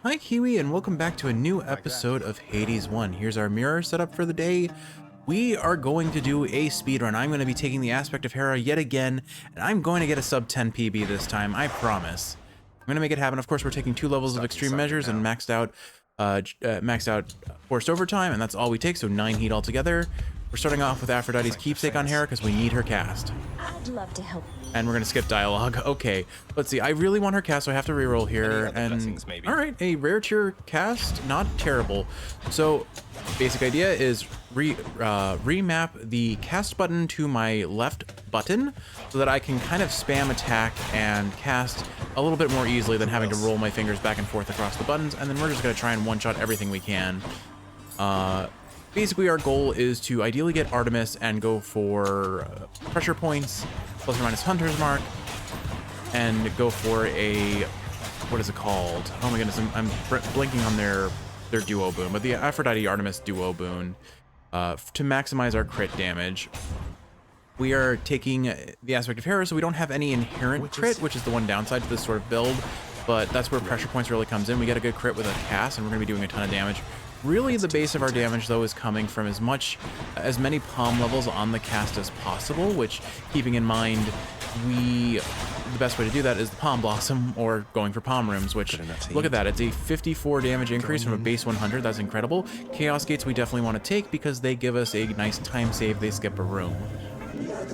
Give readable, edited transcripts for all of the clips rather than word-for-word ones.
Hi Kiwi, and welcome back to a new episode of Hades 1. Here's our mirror setup for the day. We are going to do a speedrun. I'm going to be taking the aspect of Hera yet again, and I'm going to get a sub-10 PB this time, I promise. I'm going to make it happen. Of course, we're taking 2 levels of extreme measures and maxed out forced overtime, and that's all we take, so 9 heat altogether. We're starting off with Aphrodite's keepsake on Hera because we need her cast. I'd love to help. And we're gonna skip dialogue. Okay, let's see. I really want her cast, so I have to reroll here. And all right, a rare tier cast, not terrible. So, basic idea is remap the cast button to my left button so that I can kind of spam attack and cast a little bit more easily than having to roll my fingers back and forth across the buttons. And then we're just gonna try and one-shot everything we can. Basically, our goal is to ideally get Artemis and go for pressure points, plus or minus Hunter's Mark, and go for a, what is it called? Oh my goodness, I'm blinking on their duo boon, but the Aphrodite Artemis duo boon to maximize our crit damage. We are taking the aspect of Hera, so we don't have any inherent crit, which is the one downside to this sort of build, but that's where pressure points really comes in. We get a good crit with a cast, and we're going to be doing a ton of damage. Really, the base of our damage, though, is coming from as many palm levels on the cast as possible, which, keeping in mind, the best way to do that is the Palm Blossom or going for Palm Rooms, which, look at that, it's a 54 damage increase from a base 100. That's incredible. Chaos Gates we definitely want to take because they give us a nice time save. They skip a room.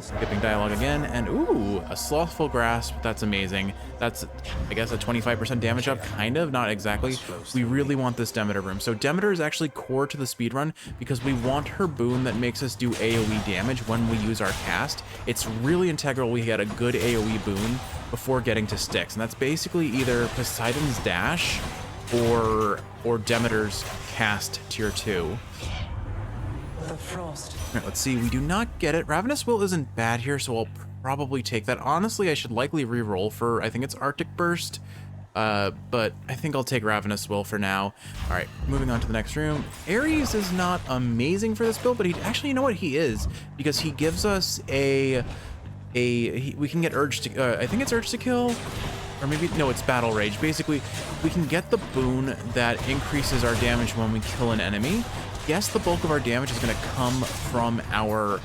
Skipping dialogue again, and ooh, a Slothful Grasp. That's amazing. That's, I guess, a 25% damage up, kind of, not exactly. We really want this Demeter room. So Demeter is actually core to the speedrun because we want her boon that makes us do AoE damage when we use our cast. It's really integral we get a good AoE boon before getting to Styx, and that's basically either Poseidon's Dash or Demeter's cast tier 2. The frost. All right, let's see. We do not get it. Ravenous Will isn't bad here, so I'll probably take that. Honestly, I should likely re-roll for, I think it's Arctic Burst, but I think I'll take Ravenous Will for now. All right, moving on to the next room. Ares is not amazing for this build, but actually, you know what? He is, because he gives us we can get Urge to, I think it's Urge to Kill, or maybe, no, it's Battle Rage. Basically, we can get the boon that increases our damage when we kill an enemy. Yes, the bulk of our damage is going to come from our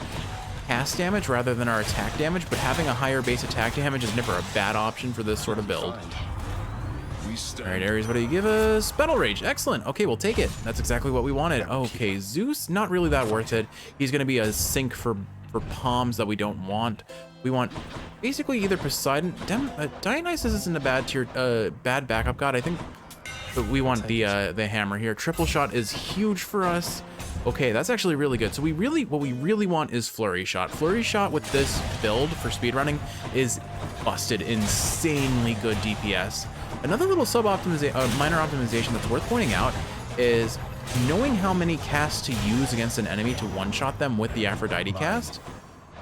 cast damage rather than our attack damage, but having a higher base attack damage is never a bad option for this sort of build. All right, Ares, what do you give us? Battle Rage, excellent. Okay, we'll take it. That's exactly what we wanted. Okay, Zeus, not really that worth it. He's going to be a sink for palms that we don't want. We want basically either Poseidon. Dionysus isn't a bad backup god, I think. But we want the hammer here. Triple shot is huge for us. Okay, that's actually really good. So what we really want is flurry shot. Flurry shot with this build for speedrunning is busted, insanely good DPS. Another little minor optimization that's worth pointing out is knowing how many casts to use against an enemy to one-shot them with the Aphrodite cast.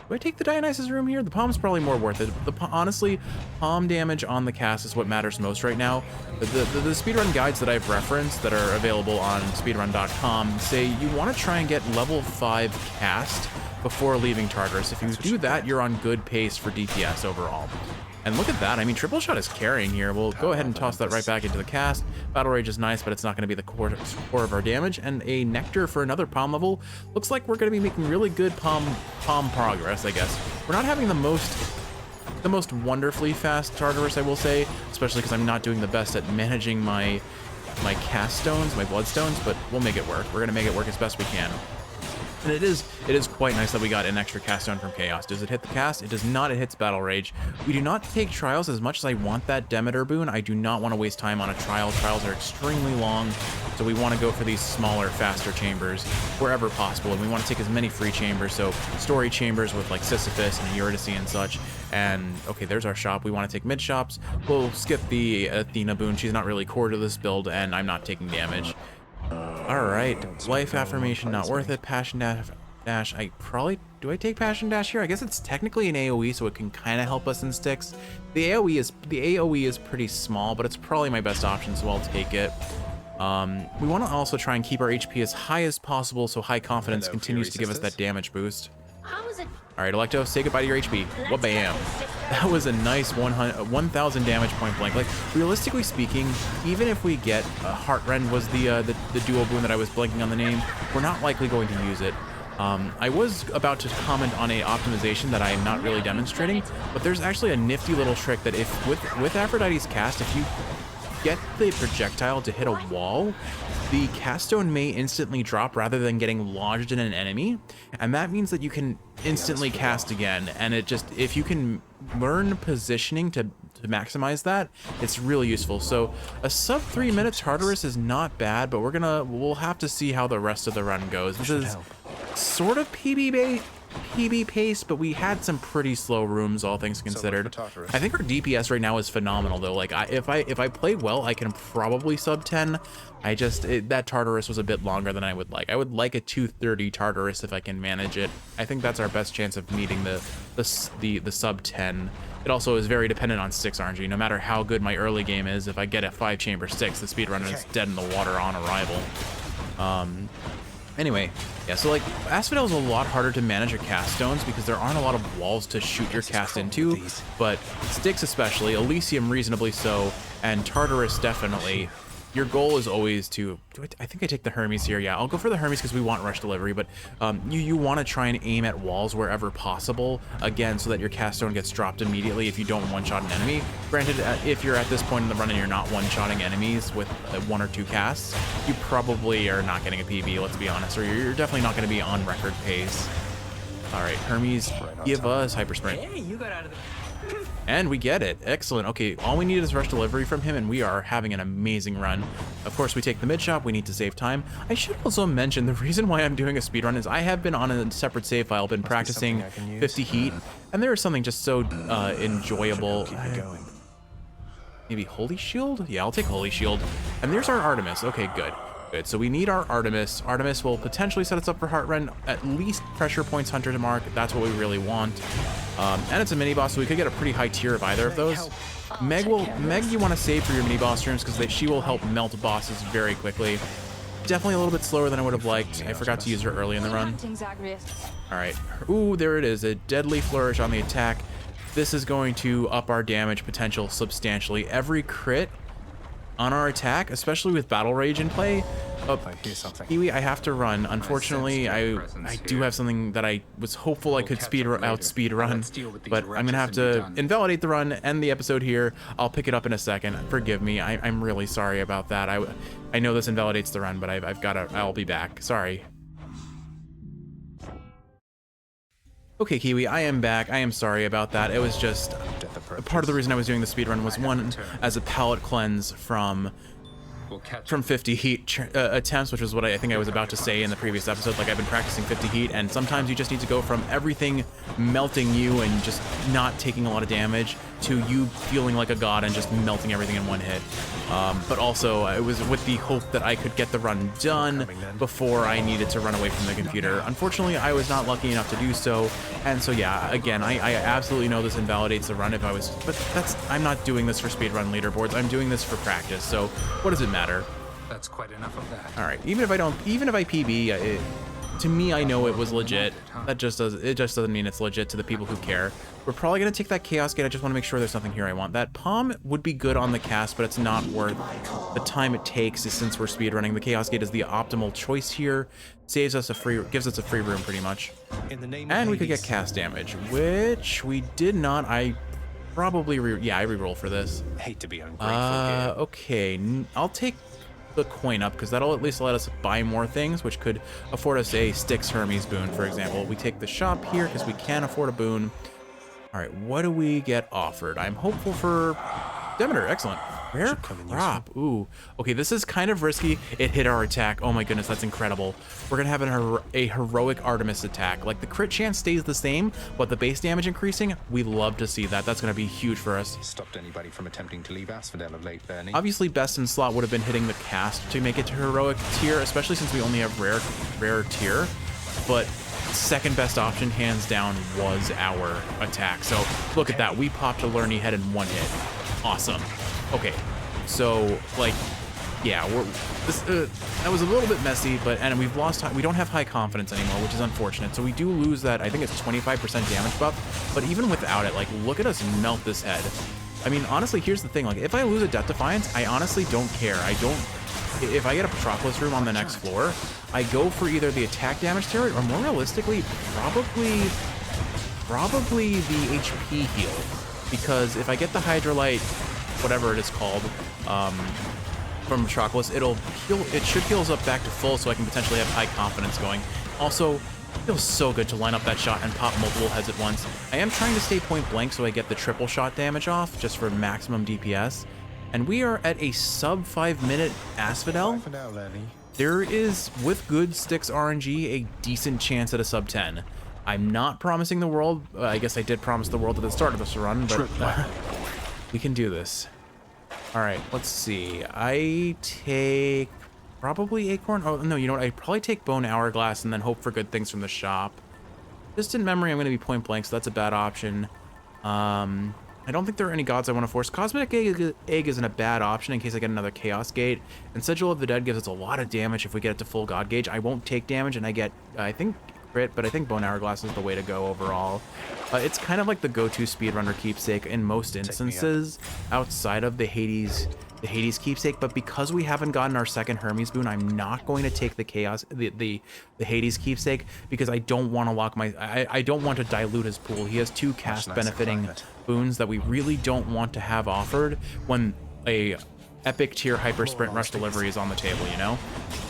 Do I take the Dionysus room here? The palm's probably more worth it. Honestly, palm damage on the cast is what matters most right now. The speedrun guides that I've referenced that are available on speedrun.com say you want to try and get level 5 cast before leaving Tartarus. If you do that, you're on good pace for DPS overall. And look at that. I mean, triple shot is carrying here. We'll go ahead and toss that right back into the cast. Battle Rage is nice, but it's not going to be the core of our damage. And a Nectar for another palm level. Looks like we're going to be making really good palm progress, I guess. We're not having the most wonderfully fast Tartarus, I will say, especially because I'm not doing the best at managing my cast stones, my bloodstones, but we'll make it work. We're going to make it work as best we can. And it is quite nice that we got an extra cast stone from Chaos. Does it hit the cast? It does not. It hits Battle Rage. We do not take trials. As much as I want that Demeter boon, I do not want to waste time on a trial. Trials are extremely long, so we want to go for these smaller, faster chambers wherever possible. And we want to take as many free chambers, so story chambers with like Sisyphus and Eurydice and such. And okay, there's our shop. We want to take mid shops. We'll skip the Athena boon. She's not really core to this build, and I'm not taking damage. Alright, Life Affirmation, not worth it. Passion Dash, do I take Passion Dash here? I guess it's technically an AoE, so it can kind of help us in Styx. The AoE is pretty small, but it's probably my best option, so I'll take it. We want to also try and keep our HP as high as possible, so High Confidence continues to give us that damage boost. How is it? Alright, Electo, say goodbye to your HP. Wha-bam. That was a nice 1,000 damage point blank. Like, realistically speaking, even if we get Heartrend was the duo boon that I was blanking on the name, we're not likely going to use it. I was about to comment on a optimization that I am not really demonstrating, but there's actually a nifty little trick that if with Aphrodite's cast, if you get the projectile to hit a wall, the cast stone may instantly drop rather than getting lodged in an enemy, and that means that you can instantly cast again. And it just, if you can learn positioning to maximize that, it's really useful. So a sub 3 minute Tartarus is not bad, but we'll have to see how the rest of the run goes. This is sort of PB pace, but we had some pretty slow rooms, all things considered. I think our DPS right now is phenomenal though. Like if I play well, I can probably sub 10. That Tartarus was a bit longer than I would like. I would like a 230 Tartarus if I can manage it. I think that's our best chance of meeting the sub 10. It also is very dependent on 6 RNG. No matter how good my early game is, if I get a 5-chamber 6, the speedrunner is dead in the water on arrival. Anyway, yeah, so like Asphodel is a lot harder to manage your cast stones because there aren't a lot of walls to shoot your cast into, but Styx especially, Elysium reasonably so, and Tartarus definitely. Your goal is always to, I think I take the Hermes here. Yeah, I'll go for the Hermes because we want rush delivery, but you want to try and aim at walls wherever possible, again, so that your cast stone gets dropped immediately if you don't one-shot an enemy. Granted, if you're at this point in the run and you're not one-shotting enemies with 1 or 2 casts, you probably are not getting a PB, let's be honest, or you're definitely not going to be on record pace. All right, Hermes, give us hyper sprint. Hey, you got out of the... And we get it. Excellent. Okay, all we need is rush delivery from him, and we are having an amazing run. Of course, we take the mid shop. We need to save time. I should also mention the reason why I'm doing a speed run is I have been on a separate save file, been practicing 50 heat, and there is something just so enjoyable. Maybe Holy Shield? Yeah, I'll take Holy Shield. And there's our Artemis. Okay, good. Good. So we need our Artemis. Artemis will potentially set us up for Heartrend, at least pressure points Hunter to mark. That's what we really want. And it's a mini boss, so we could get a pretty high tier of either of those. Meg, you want to save for your mini boss rooms because she will help melt bosses very quickly. Definitely a little bit slower than I would have liked. I forgot to use her early in the run. All right. Ooh, there it is. A deadly flourish on the attack. This is going to up our damage potential substantially. Every crit on our attack, especially with Battle Rage in play. Kiwi, I have to run. Unfortunately, I do have something that I was hopeful I could speed run, but I'm gonna have to invalidate the run, end the episode here. I'll pick it up in a second. Forgive me. I'm really sorry about that. I know this invalidates the run, but I'll be back. Sorry. Okay, Kiwi, I am back. I am sorry about that. It was just part of the reason I was doing the speedrun was one, as a palate cleanse from 50 heat attempts, which is what I think I was about to say in the previous episode. Like, I've been practicing 50 heat, and sometimes you just need to go from everything melting you and just not taking a lot of damage to you feeling like a god and just melting everything in one hit. But also, it was with the hope that I could get the run done before I needed to run away from the computer. Unfortunately, I was not lucky enough to do so, and so yeah, again, I absolutely know this invalidates the run if I was, but I'm not doing this for speedrun leaderboards. I'm doing this for practice, so what does it matter? That's quite enough of that. All right, even if I PB, to me, I know it was legit. It just doesn't mean it's legit to the people who care. We're probably gonna take that Chaos Gate. I just want to make sure there's nothing here I want. That Palm would be good on the cast, but it's not worth the time it takes since we're speedrunning. The Chaos Gate is the optimal choice here. Gives us a free room pretty much. And we could get cast damage, which we did not. I probably I re-roll for this. Hate to be ungrateful. Okay, I'll take the coin up because that'll at least let us buy more things, which could afford us a Styx Hermes boon, for example. We take the shop here because we can afford a boon. All right, what do we get offered? I'm hopeful for Demeter. Excellent. Rare crop. Ooh. Okay, this is kind of risky. It hit our attack. Oh my goodness, that's incredible. We're gonna have a heroic Artemis attack. Like, the crit chance stays the same, but the base damage increasing. We love to see that. That's gonna be huge for us. Stopped anybody from attempting to leave Asphodel of late, Bernie. Obviously, best in slot would have been hitting the cast to make it to heroic tier, especially since we only have rare tier. But second best option, hands down, was our attack. So look at that. We popped a Lerny head in one hit. Awesome. Okay, so like, yeah, that was a little bit messy, but and we don't have high confidence anymore, which is unfortunate. So we do lose that. I think it's 25% damage buff, but even without it, like, look at us melt this head. I mean, honestly, here's the thing. Like, if I lose a Death Defiance, I honestly don't care. If I get a Patroclus room on the next floor, I go for either the attack damage steroid or, more realistically, probably the HP heal, because if I get the Hydrolite, whatever it is called, from Patroclus, it should heal us up back to full, so I can potentially have high confidence going. Also, it feels so good to line up that shot and pop multiple heads at once. I am trying to stay point blank so I get the triple shot damage off, just for maximum DPS. And we are at a sub 5 minute Asphodel. There is, with good Styx RNG, a decent chance at a sub 10. I'm not promising the world. I guess I did promise the world at the start of this run, but we can do this. All right, let's see. I take probably Acorn. Oh, no, you know what? I'd probably take Bone Hourglass and then hope for good things from the shop. Just in memory, I'm going to be point blank, so that's a bad option. I don't think there are any gods I want to force. Cosmetic Egg isn't a bad option in case I get another Chaos Gate. And Sigil of the Dead gives us a lot of damage if we get it to full God Gauge. I won't take damage, and I get, I think, crit, but I think Bone Hourglass is the way to go overall. It's kind of like the go-to speedrunner keepsake in most instances outside of the Hades keepsake, but because we haven't gotten our second Hermes boon, I'm not going to take the Hades keepsake, because I don't want to lock I don't want to dilute his pool. He has 2 cast benefiting boons that we really don't want to have offered when a epic tier hyper sprint rush delivery is on the table, you know?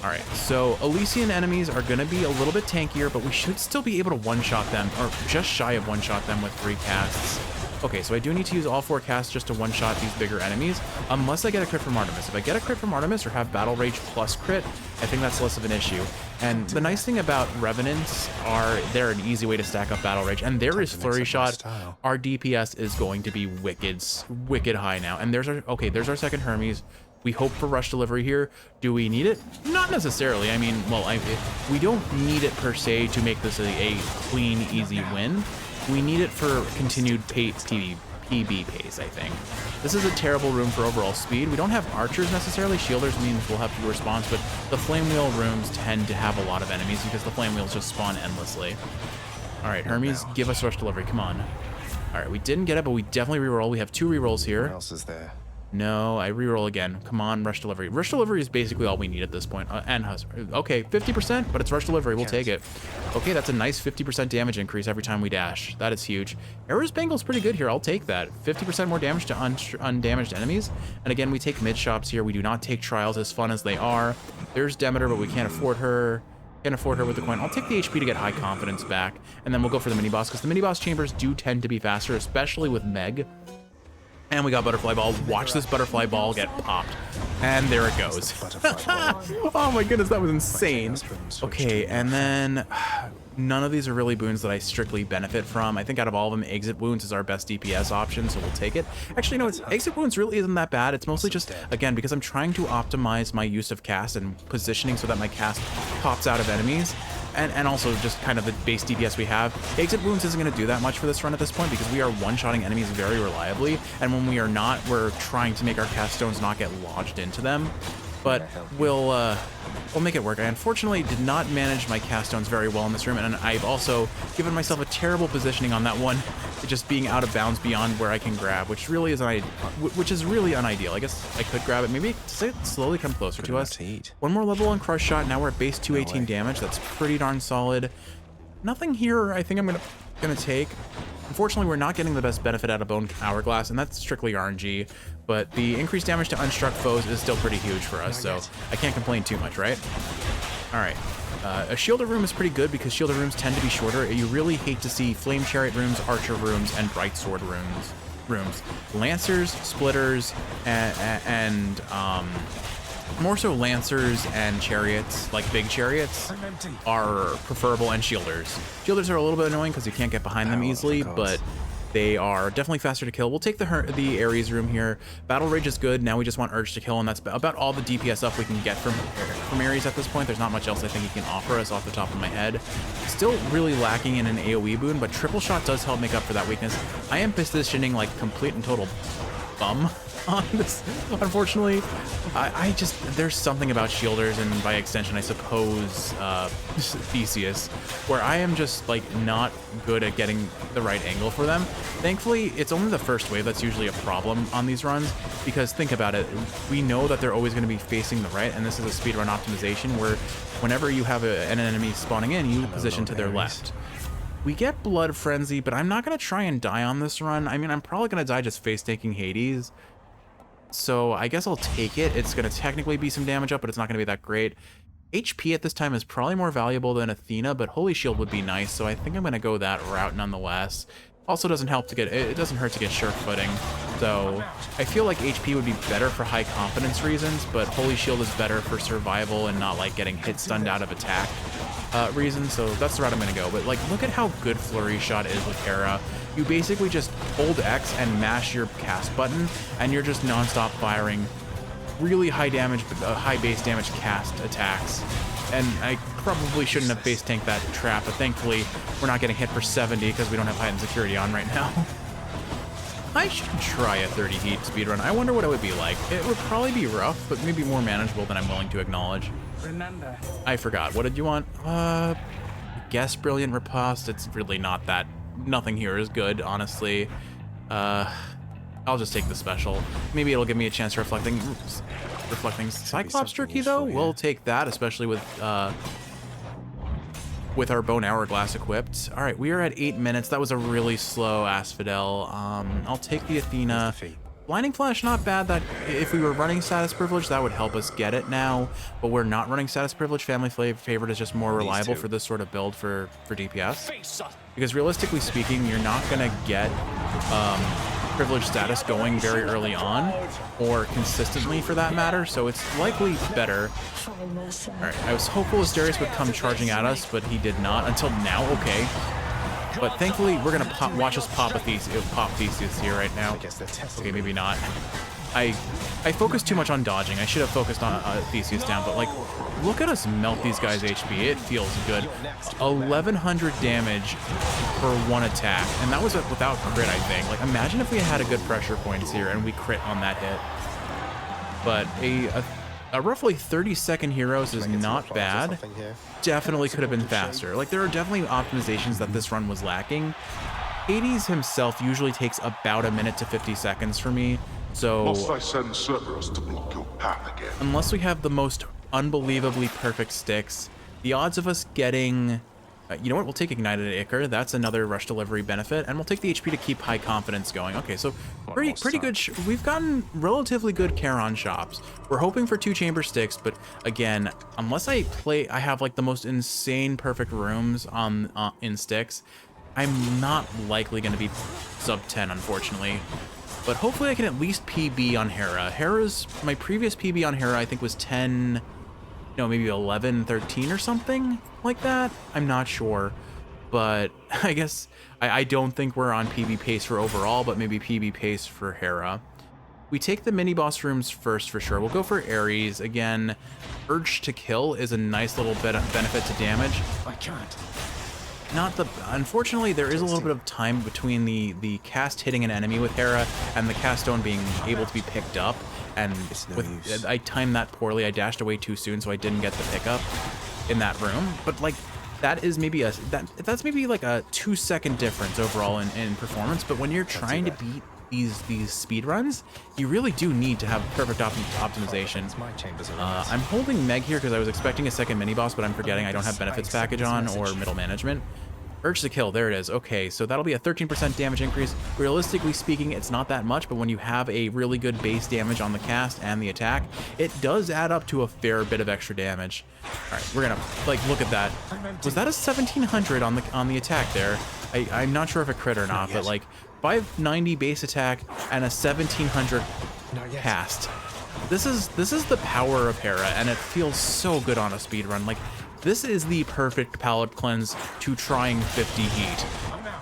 All right, so Elysian enemies are going to be a little bit tankier, but we should still be able to one-shot them, or just shy of one-shot them with 3 casts. Okay, so I do need to use all 4 casts just to one-shot these bigger enemies, unless I get a crit from Artemis. If I get a crit from Artemis or have Battle Rage plus crit, I think that's less of an issue. And the nice thing about Revenants are they're an easy way to stack up Battle Rage, and there is Flurry Shot. Our DPS is going to be wicked high now. And there's our second Hermes. We hope for rush delivery here. Do we need it? Not necessarily. I mean, well, we don't need it per se to make this a clean, easy win. We need it for continued PB pace, I think. This is a terrible room for overall speed. We don't have archers necessarily. Shielders means we'll have fewer spawns, but the flame wheel rooms tend to have a lot of enemies because the flame wheels just spawn endlessly. All right, Hermes, give us rush delivery. Come on. All right, we didn't get it, but we definitely reroll. We have 2 rerolls here. What else is there? No, I reroll again. Come on, rush delivery. Rush delivery is basically all we need at this point. And okay, 50%, but it's rush delivery. We'll take it. Okay, that's a nice 50% damage increase every time we dash. That is huge. Arrow's Bangle's pretty good here. I'll take that. 50% more damage to undamaged enemies. And again, we take mid shops here. We do not take trials, as fun as they are. There's Demeter, but we can't afford her. Can't afford her with the coin. I'll take the HP to get high confidence back, and then we'll go for the mini boss, because the mini boss chambers do tend to be faster, especially with Meg. And we got Butterfly Ball. Watch this Butterfly Ball get popped. And there it goes. Oh my goodness, that was insane. Okay, and then none of these are really boons that I strictly benefit from. I think out of all of them, Exit Wounds is our best DPS option, so we'll take it. Actually, no, Exit Wounds really isn't that bad. It's mostly just, again, because I'm trying to optimize my use of cast and positioning so that my cast pops out of enemies. And also just kind of the base DPS we have. Exit Wounds isn't going to do that much for this run at this point because we are one-shotting enemies very reliably, and when we are not, we're trying to make our cast stones not get lodged into them. But we'll make it work. I unfortunately did not manage my cast stones very well in this room, and I've also given myself a terrible positioning on that one, just being out of bounds beyond where I can grab, which really is really unideal. I guess I could grab it. Maybe slowly come closer to us. One more level on Crush Shot. Now we're at base 218 damage. That's pretty darn solid. Nothing here I think I'm gonna take. Unfortunately, we're not getting the best benefit out of Bone Hourglass, and that's strictly RNG, but the increased damage to unstruck foes is still pretty huge for us, so I can't complain too much, right? All right. A Shielder room is pretty good because Shielder rooms tend to be shorter. You really hate to see Flame Chariot rooms, Archer rooms, and Bright Sword rooms. Lancers, Splitters, and more so Lancers and Chariots, like big Chariots, are preferable, and Shielders. Shielders are a little bit annoying because you can't get behind them easily, but they are definitely faster to kill. We'll take the Ares room here. Battle Rage is good. Now we just want Urge to Kill, and that's about all the DPS up we can get from Ares at this point. There's not much else I think he can offer us off the top of my head. Still really lacking in an AoE boon, but Triple Shot does help make up for that weakness. I am positioning like complete and total bum on this. Unfortunately, I just, there's something about shielders, and by extension, I suppose, Theseus, where I am just like not good at getting the right angle for them. Thankfully, it's only the first wave that's usually a problem on these runs, because think about it, we know that they're always going to be facing the right, and this is a speedrun optimization where whenever you have an enemy spawning in, you position to their left. We get Blood Frenzy, but I'm not going to try and die on this run. I mean, I'm probably going to die just face tanking Hades. So I guess I'll take it. It's going to technically be some damage up, but it's not going to be that great. HP at this time is probably more valuable than Athena, but Holy Shield would be nice, so I think I'm going to go that route nonetheless. Also doesn't help to get, it doesn't hurt to get Sure Footing. So I feel like HP would be better for high confidence reasons, but Holy Shield is better for survival and not like getting hit stunned out of attack reasons. So that's the route I'm going to go. But like, look at how good Flurry Shot is with Hera. You basically just hold X and mash your cast button, and you're just nonstop firing really high damage, high base damage cast attacks. And I probably shouldn't have base tanked that trap, but thankfully we're not getting hit for 70 because we don't have heightened security on right now. I should try a 30 heat speedrun. I wonder what it would be like. It would probably be rough, but maybe more manageable than I'm willing to acknowledge. Remember. I forgot. What did you want? Guess Brilliant Riposte. It's really not that. Nothing here is good, honestly. I'll just take the special. Maybe it'll give me a chance to reflecting Cyclops Jerky though. We'll take that, especially with our Bone Hourglass equipped. All right, we are at 8 minutes. That was a really slow Asphodel. I'll take the Athena. Blinding Flash, not bad. That if we were running status privilege, that would help us get it now. But we're not running status privilege. Family Favorite is just more reliable for this sort of build for DPS. Because realistically speaking, you're not gonna get privilege status going very early on, or consistently for that matter, so it's likely better. Alright, I was hopeful Asterius would come charging at us, but he did not until now. Okay. But thankfully, we're gonna watch us pop Theseus here right now. Okay, maybe not. I focused too much on dodging. I should have focused on Theseus down, but like, look at us melt these guys' HP. It feels good. 1100 damage for one attack, and that was without crit, I think. Like, imagine if we had a good pressure points here and we crit on that hit. But a roughly 30-second heroes is not bad. Definitely could have been faster. Like, there are definitely optimizations that this run was lacking. Hades himself usually takes about a minute to 50 seconds for me. So, must I send Cerberus to block your path again? Unless we have the most unbelievably perfect sticks, the odds of us getting... you know what? We'll take Ignited Ichor. That's another rush delivery benefit, and we'll take the HP to keep high confidence going. Okay, so pretty good. We've gotten relatively good Charon shops. We're hoping for 2 chamber sticks, but again, unless I have like the most insane perfect rooms in sticks, I'm not likely going to be sub-10, unfortunately. But hopefully I can at least PB on Hera. My previous PB on Hera, I think, was 10, no, maybe 11, 13 or something like that. I'm not sure. But I guess I don't think we're on PB pace for overall, but maybe PB pace for Hera. We take the mini boss rooms first for sure. We'll go for Ares. Again, Urge to Kill is a nice little benefit to damage. I can't. Unfortunately, there is a little bit of time between the cast hitting an enemy with Hera and the cast stone being able to be picked up. And I timed that poorly. I dashed away too soon, so I didn't get the pickup in that room. But like, that is maybe that's maybe like a 2-second difference overall in performance. But when you're trying to beat these speed runs, you really do need to have perfect optimization. I'm holding Meg here because I was expecting a second mini boss, but I'm forgetting I don't have benefits package on or middle management. Urge to Kill, there it is. Okay, so that'll be a 13% damage increase. Realistically speaking, it's not that much, but when you have a really good base damage on the cast and the attack, it does add up to a fair bit of extra damage. All right, we're gonna like look at that. Was that a 1700 on the attack there? I'm not sure if it crit or not, but like 590 base attack and a 1700 cast. This is the power of Hera, and it feels so good on a speedrun. Like, this is the perfect palate cleanse to trying 50 heat.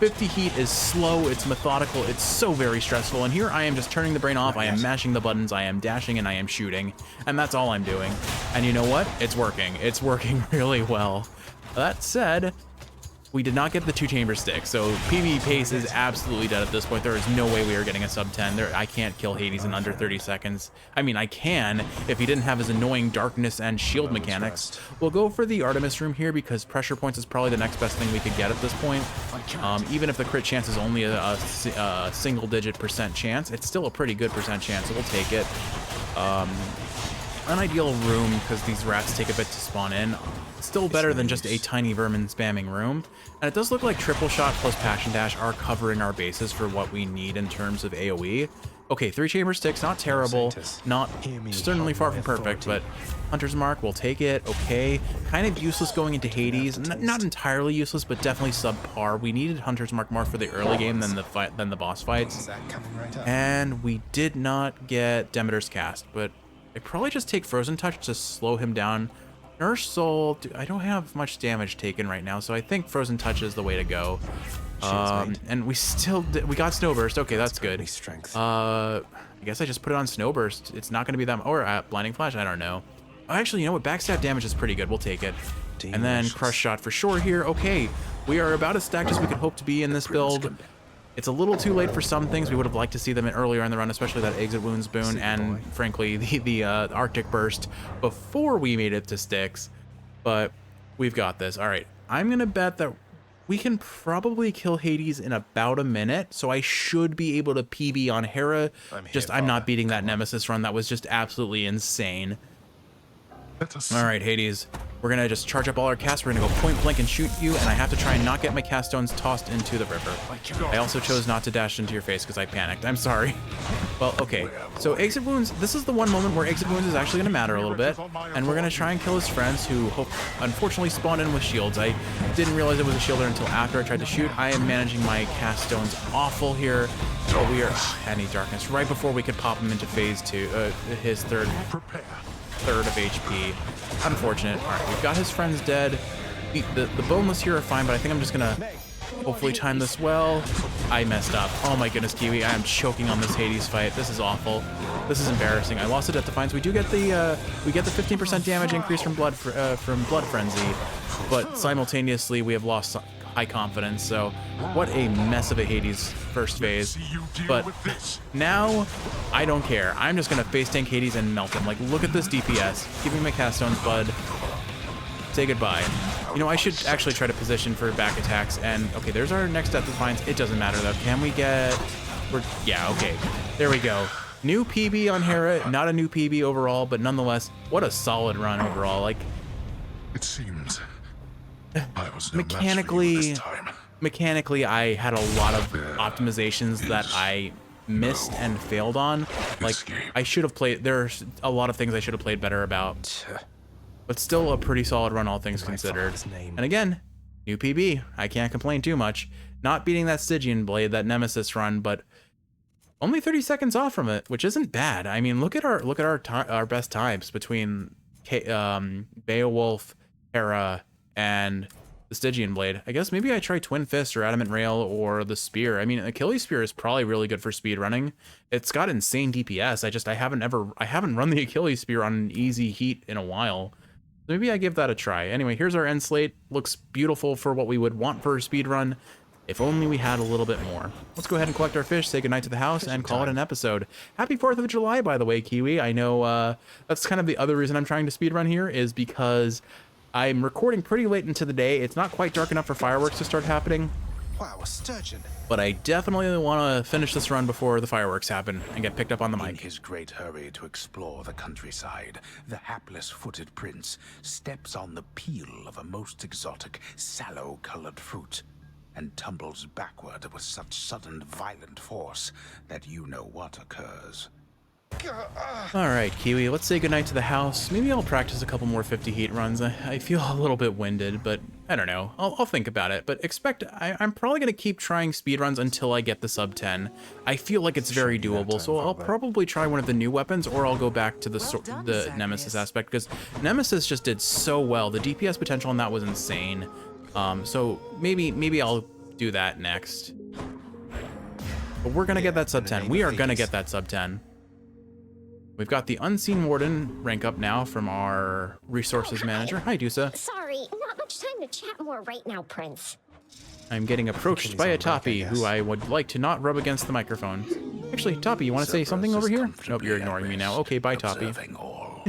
50 heat is slow, it's methodical, it's so very stressful, and here I am just turning the brain off, I am mashing the buttons, I am dashing, and I am shooting, and that's all I'm doing. And you know what? It's working. It's working really well. That said, We did not get the 2-chamber stick, so PB pace is absolutely dead at this point. There is no way we are getting a sub 10. I can't kill Hades in under 30 seconds. I mean, I can if he didn't have his annoying darkness and shield mechanics. We'll go for the Artemis room here because pressure points is probably the next best thing we could get at this point. Even if the crit chance is only a single-digit % chance, it's still a pretty good % chance, so we'll take it. Unideal room because these rats take a bit to spawn in. Still better than just a tiny vermin spamming room. And it does look like triple shot plus passion dash are covering our bases for what we need in terms of AoE. Okay, 3-chamber sticks, not terrible, not certainly far from perfect, but Hunter's Mark, we'll take it. Okay, kind of useless going into Hades. Not entirely useless, but definitely subpar. We needed Hunter's Mark more for the early game than the boss fights. And we did not get Demeter's Cast, but I probably just take Frozen Touch to slow him down. Nurse Soul, I don't have much damage taken right now, so I think Frozen Touch is the way to go. And we got Snowburst. Okay, that's good. I guess I just put it on Snowburst. It's not going to be that, or Blinding Flash, I don't know. Actually, you know what? Backstab damage is pretty good. We'll take it. And then Crush Shot for sure here. Okay, we are about as stacked as we could hope to be in this build. It's a little too late for some things. We would have liked to see them earlier in the run, especially that Exit Wounds boon and, frankly, the Arctic Burst before we made it to Styx. But we've got this. All right, I'm going to bet that we can probably kill Hades in about a minute, so I should be able to PB on Hera. I'm not beating that Nemesis run. That was just absolutely insane. All right, Hades. We're going to just charge up all our casts. We're going to go point blank and shoot you, and I have to try and not get my cast stones tossed into the river. I also chose not to dash into your face because I panicked. I'm sorry. Well, okay. So Exit Wounds, this is the one moment where Exit Wounds is actually going to matter a little bit, and we're going to try and kill his friends who unfortunately spawned in with shields. I didn't realize it was a shielder until after I tried to shoot. I am managing my cast stones awful here. But we are any darkness right before we could pop him into phase 2, his third of HP. Unfortunate. All right, we've got his friends dead. The boneless here are fine, but I think I'm just gonna hopefully time this well. I messed up. Oh my goodness, Kiwi, I am choking on this Hades fight. This is awful. This is embarrassing. I lost it at Defiance. We do get the 15% damage increase from Blood Frenzy, but simultaneously we have lost high confidence. So what a mess of a Hades first phase. But now I don't care. I'm just gonna face tank Hades and melt him. Like, look at this DPS. Give me my cast stones, bud. Say goodbye. You know, I should actually try to position for back attacks. And okay, there's our next Death Defiance. It doesn't matter though. Can we get? Yeah, okay. There we go. New PB on Hera. Not a new PB overall, but nonetheless, what a solid run overall. Like, It seems I was no mechanically, match for you this time. mechanically, I had a lot of optimizations that I missed and failed on. Like, I should have played. There's a lot of things I should have played better about. But still a pretty solid run, all things considered. And again, new PB. I can't complain too much. Not beating that Stygian Blade, that Nemesis run, but only 30 seconds off from it, which isn't bad. I mean, look at our best times between Beowulf, Hera, and the Stygian Blade. I guess maybe I try Twin Fist or Adamant Rail or the Spear. I mean, Achilles Spear is probably really good for speed running. It's got insane DPS. I haven't run the Achilles Spear on an easy heat in a while. Maybe I give that a try. Anyway, here's our end slate. Looks beautiful for what we would want for a speed run. If only we had a little bit more. Let's go ahead and collect our fish, say goodnight to the house, and call it an episode. Happy 4th of July, by the way, Kiwi. I know that's kind of the other reason I'm trying to speedrun here, is because I'm recording pretty late into the day. It's not quite dark enough for fireworks to start happening. Wow, a sturgeon. But I definitely want to finish this run before the fireworks happen and get picked up on the In mic. his great hurry to explore the countryside, the hapless-footed prince steps on the peel of a most exotic, sallow-colored fruit and tumbles backward with such sudden, violent force that you know what occurs. All right, Kiwi, let's say goodnight to the house. Maybe I'll practice a couple more 50 heat runs. I feel a little bit winded, but I don't know. I'll think about it. But I'm probably going to keep trying speed runs until I get the sub 10. I feel like it's very doable, so I'll probably try one of the new weapons, or I'll go back to the Nemesis aspect, because Nemesis just did so well. The DPS potential on that was insane. So maybe I'll do that next. But we're going to get that sub 10. We are going to get that sub 10. We've got the Unseen Warden rank up now from our resources manager. Hi, Dusa. Sorry, not much time to chat more right now, Prince. I'm getting approached Achilles by a on break, I Toppy, who guess. I would like to not rub against the microphone. Actually, Toppy, you want to say something over here? Nope, you're ignoring me now. Okay, bye, Toppy. Observing all.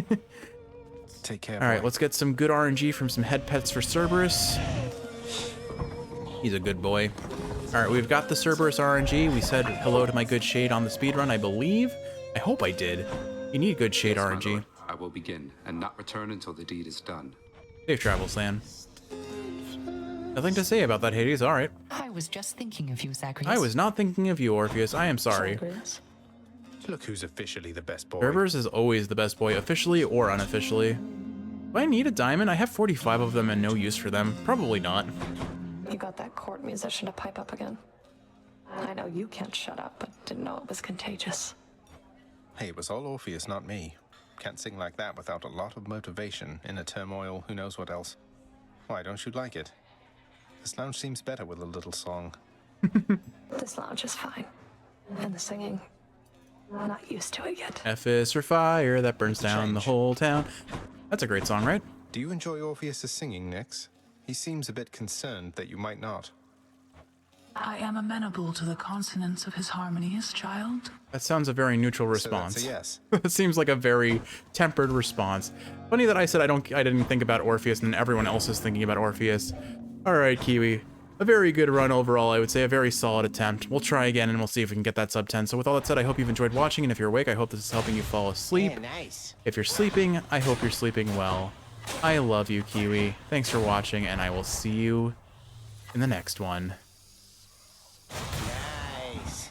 Take care. All right, boy. let's get some good RNG from some head pets for Cerberus. He's a good boy. All right, we've got the Cerberus RNG. We said hello to my good shade on the speedrun, I believe. I hope I did. You need good shade Yes, my RNG. lord. I will begin, and not return until the deed is done. Safe travels, Lan. Nothing to say about that, Hades. All right. I was just thinking of you, Zacharias. I was not thinking of you, Orpheus. I am sorry. Zacharias. Look who's officially the best boy. Cerberus is always the best boy, officially or unofficially. Do I need a diamond? I have 45 of them and no use for them. Probably not. You got that court musician to pipe up again. I know you can't shut up, but didn't know it was contagious. Hey, it was all Orpheus, not me. Can't sing like that without a lot of motivation, inner turmoil, who knows what else. Why don't you like it? This lounge seems better with a little song. This lounge is fine. And the singing, I'm not used to it yet. F is for fire that burns down the Change. whole town. That's a great song, right? Do you enjoy Orpheus' singing, Nyx? He seems a bit concerned that you might not. I am amenable to the consonance of his harmonies, child. That sounds a very neutral So that's response. a yes. It seems like a very tempered response. Funny that I said I didn't think about Orpheus and everyone else is thinking about Orpheus. All right, Kiwi. A very good run overall, I would say. A very solid attempt. We'll try again and we'll see if we can get that sub 10. So with all that said, I hope you've enjoyed watching, and if you're awake, I hope this is helping you fall asleep. Yeah, nice. If you're sleeping, I hope you're sleeping well. I love you, Kiwi. Thanks for watching, and I will see you in the next one. Nice.